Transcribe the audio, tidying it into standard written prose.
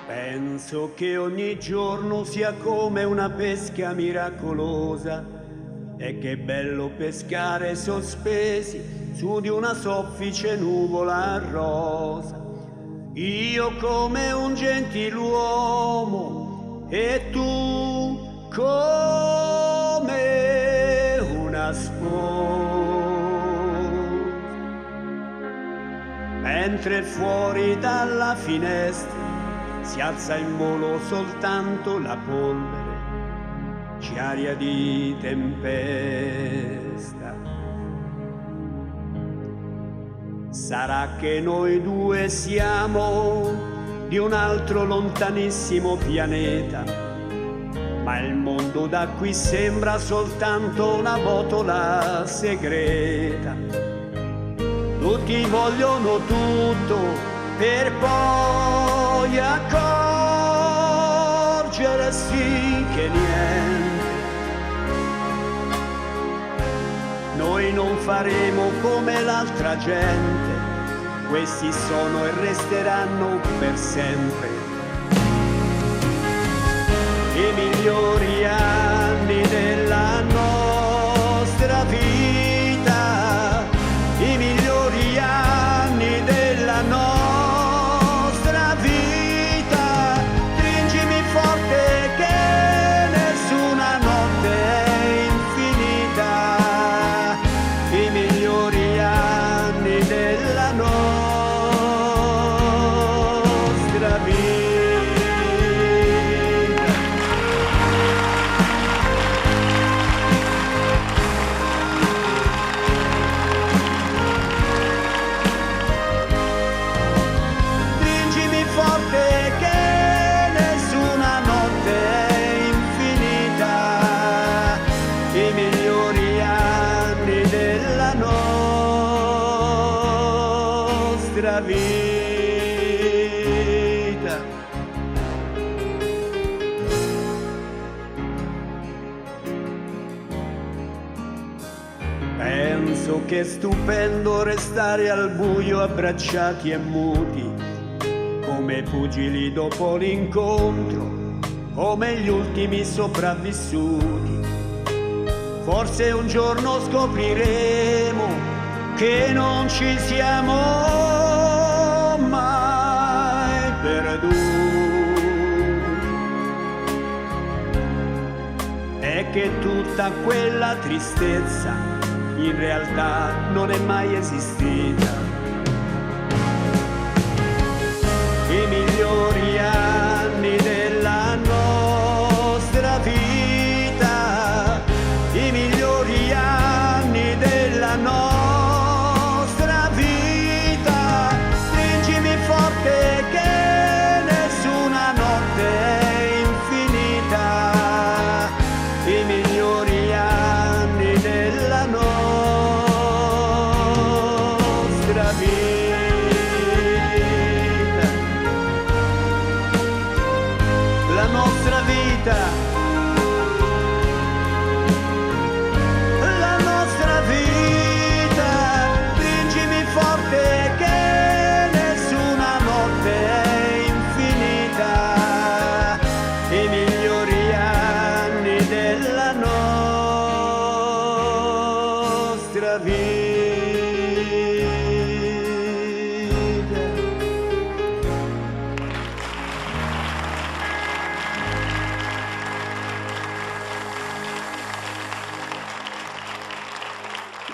Penso che ogni giorno sia come una pesca miracolosa e che bello pescare sospesi su di una soffice nuvola rosa. Io come un gentiluomo e tu come una sposa. Mentre fuori dalla finestra si alza in volo soltanto la polvere, c'è aria di tempesta. Sarà che noi due siamo di un altro lontanissimo pianeta, ma il mondo da qui sembra soltanto una botola segreta. Tutti vogliono tutto per poi accorgersi che niente. Noi non faremo come l'altra gente, questi sono e resteranno per sempre i migliori anni della nostra vita, i migliori anni della nostra vita. Stringimi forte che nessuna notte è infinita, i migliori anni della nostra vita. Vita. Penso che è stupendo restare al buio abbracciati e muti, come pugili dopo l'incontro, come gli ultimi sopravvissuti. Forse un giorno scopriremo che non ci siamo mai perduti e che tutta quella tristezza in realtà non è mai esistita. I migliori anni della nostra vita, i migliori anni della nostra la nostra vita, la nostra vita. Stringimi forte che nessuna notte è infinita, i migliori anni della nostra vita.